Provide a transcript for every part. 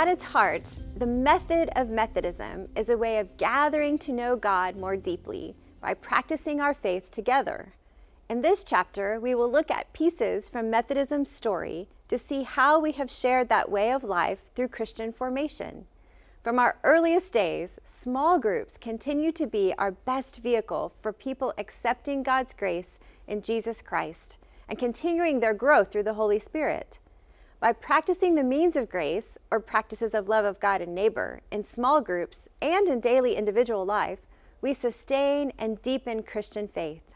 At its heart, the method of Methodism is a way of gathering to know God more deeply by practicing our faith together. In this chapter, we will look at pieces from Methodism's story to see how we have shared that way of life through Christian formation. From our earliest days, small groups continue to be our best vehicle for people accepting God's grace in Jesus Christ and continuing their growth through the Holy Spirit. By practicing the means of grace, or practices of love of God and neighbor, in small groups and in daily individual life, we sustain and deepen Christian faith.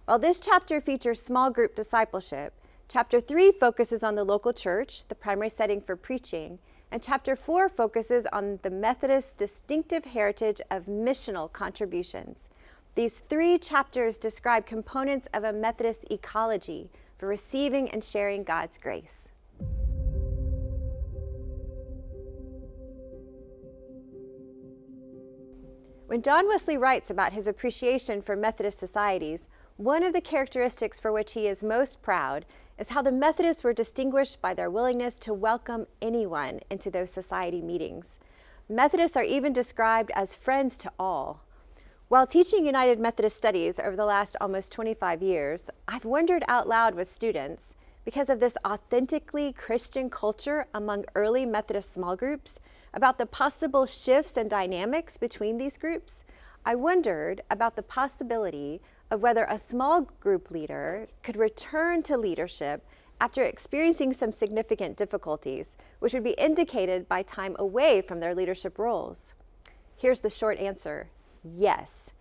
While this chapter features small group discipleship, Chapter 3 focuses on the local church, the primary setting for preaching, and Chapter 4 focuses on the Methodist distinctive heritage of missional contributions. These 3 chapters describe components of a Methodist ecology for receiving and sharing God's grace. When John Wesley writes about his appreciation for Methodist societies, one of the characteristics for which he is most proud is how the Methodists were distinguished by their willingness to welcome anyone into those society meetings. Methodists are even described as friends to all. While teaching United Methodist Studies over the last almost 25 years, I've wondered out loud with students, because of this authentically Christian culture among early Methodist small groups, about the possible shifts and dynamics between these groups. I wondered about the possibility of whether a small group leader could return to leadership after experiencing some significant difficulties, which would be indicated by time away from their leadership roles. Here's the short answer: yes.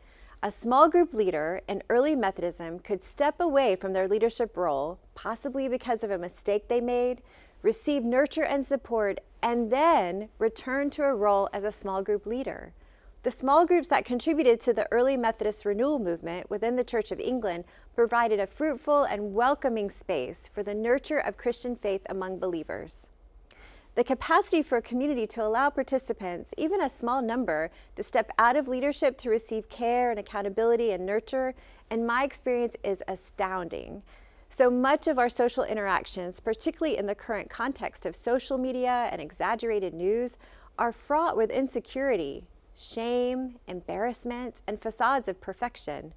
A small group leader in early Methodism could step away from their leadership role, possibly because of a mistake they made, receive nurture and support, and then return to a role as a small group leader. The small groups that contributed to the early Methodist renewal movement within the Church of England provided a fruitful and welcoming space for the nurture of Christian faith among believers. The capacity for a community to allow participants, even a small number, to step out of leadership to receive care and accountability and nurture, in my experience, is astounding. So much of our social interactions, particularly in the current context of social media and exaggerated news, are fraught with insecurity, shame, embarrassment, and facades of perfection.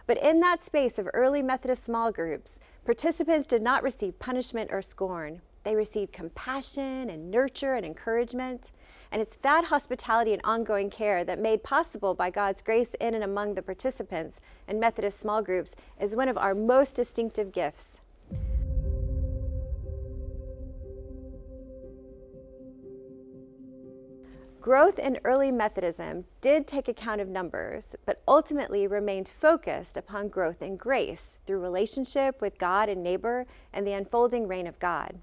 But in that space of early Methodist small groups, participants did not receive punishment or scorn. They received compassion and nurture and encouragement. And it's that hospitality and ongoing care that, made possible by God's grace in and among the participants in Methodist small groups, is one of our most distinctive gifts. Growth in early Methodism did take account of numbers, but ultimately remained focused upon growth in grace through relationship with God and neighbor and the unfolding reign of God.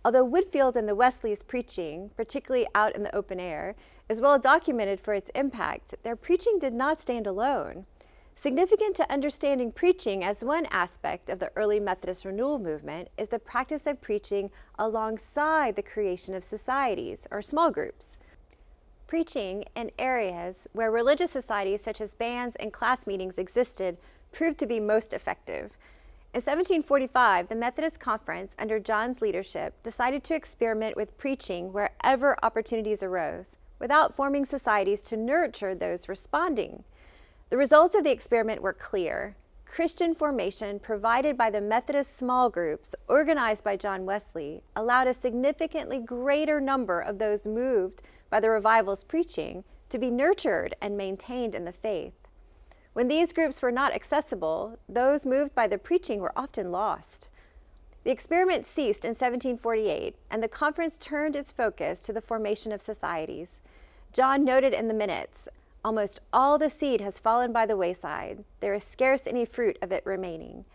Although Whitefield and the Wesleys' preaching, particularly out in the open air, is well documented for its impact, their preaching did not stand alone. Significant to understanding preaching as one aspect of the early Methodist renewal movement is the practice of preaching alongside the creation of societies or small groups. Preaching in areas where religious societies such as bands and class meetings existed proved to be most effective. In 1745, the Methodist Conference, under John's leadership, decided to experiment with preaching wherever opportunities arose, without forming societies to nurture those responding. The results of the experiment were clear. Christian formation provided by the Methodist small groups, organized by John Wesley, allowed a significantly greater number of those moved by the revival's preaching to be nurtured and maintained in the faith. When these groups were not accessible, those moved by the preaching were often lost. The experiment ceased in 1748, and the conference turned its focus to the formation of societies. John noted in the minutes, "Almost all the seed has fallen by the wayside. There is scarce any fruit of it remaining."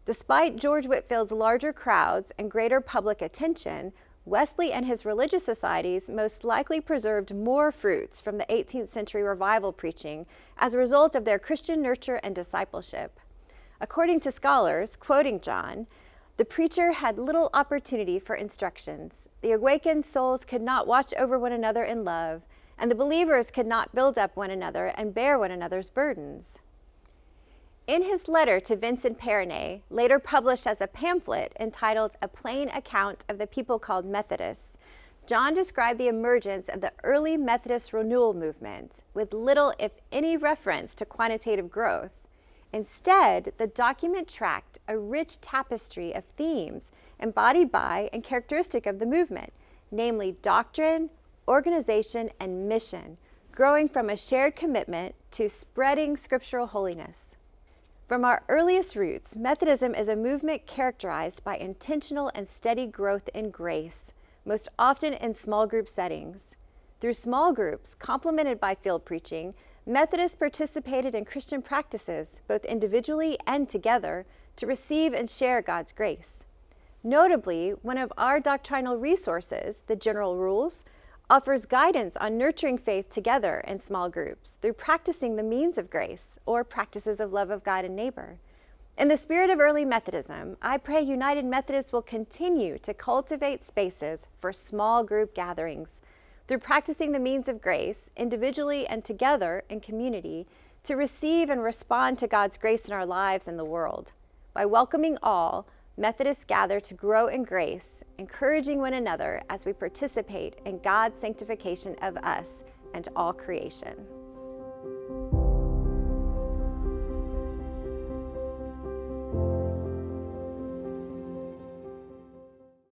Despite George Whitefield's larger crowds and greater public attention, Wesley and his religious societies most likely preserved more fruits from the 18th century revival preaching as a result of their Christian nurture and discipleship. According to scholars, quoting John, "The preacher had little opportunity for instructions. The awakened souls could not watch over one another in love, and the believers could not build up one another and bear one another's burdens." In his letter to Vincent Perronnet, later published as a pamphlet entitled A Plain Account of the People Called Methodists, John described the emergence of the early Methodist renewal movement with little, if any, reference to quantitative growth. Instead, the document tracked a rich tapestry of themes embodied by and characteristic of the movement, namely doctrine, organization, and mission, growing from a shared commitment to spreading scriptural holiness. From our earliest roots, Methodism is a movement characterized by intentional and steady growth in grace, most often in small group settings. Through small groups, complemented by field preaching, Methodists participated in Christian practices, both individually and together, to receive and share God's grace. Notably, one of our doctrinal resources, the General Rules, offers guidance on nurturing faith together in small groups through practicing the means of grace or practices of love of God and neighbor. In the spirit of early Methodism, I pray United Methodists will continue to cultivate spaces for small group gatherings through practicing the means of grace individually and together in community to receive and respond to God's grace in our lives and the world. By welcoming all, Methodists gather to grow in grace, encouraging one another as we participate in God's sanctification of us and all creation.